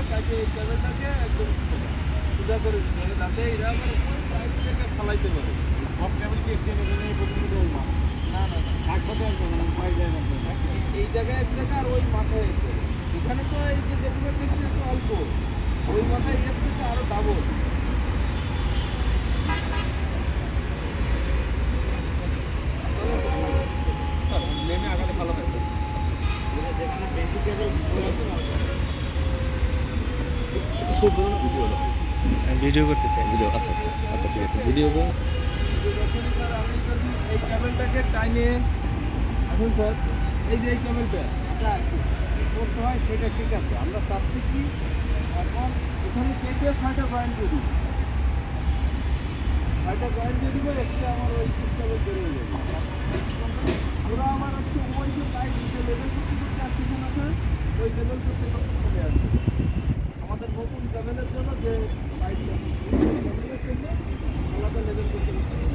কাজে এই কেবেলটাকে একদম সোজা করে দিতে হবে যাতে এরা আবার ওই সাইড থেকে ফালাইতে পারে। সব কেবল কি একটি নেবেন এই পর্যন্ত না না না না, কাটবাতে একদম মানে পাই যায় না এই জায়গায় এক জায়গা আর ওই মাথায় এক জায়গা। এখানে তো এই যে যেটুকু দেখছি একটু অল্প, ওই মাথায় এসছে তো আরো ডাবল। নেমে আগাতে ভালো হয়েছে। বেশি কেবল ভিডিও করতেছে। ভিডিও, আচ্ছা আচ্ছা আচ্ছা, ঠিক আছে, ভিডিও করুন। যখনই স্যার আপনি যদি এই কেবলটাকে টাইনে এখন স্যার এই যে এই কেবলটা আচ্ছা করতে হয় সেটা ঠিক আছে। আমরা চাচ্ছি কি এখন এখানে কেটে 6টা পয়েন্ট দিয়ে দিব। 6টা পয়েন্ট দিয়ে দিব, এক্সট্রা আমার ওই কেবল বেরিয়ে যাবে। ওরা আমার হচ্ছে ওই যে লাইট যে লেভেল করতে করতে আসছে না স্যার, ওই লেভেল করতে করতে চলে আসছে। আমাদের নতুন কেবলের জন্য যে লাইট লেভেলের জন্য আলাদা লেভেল করতে করতে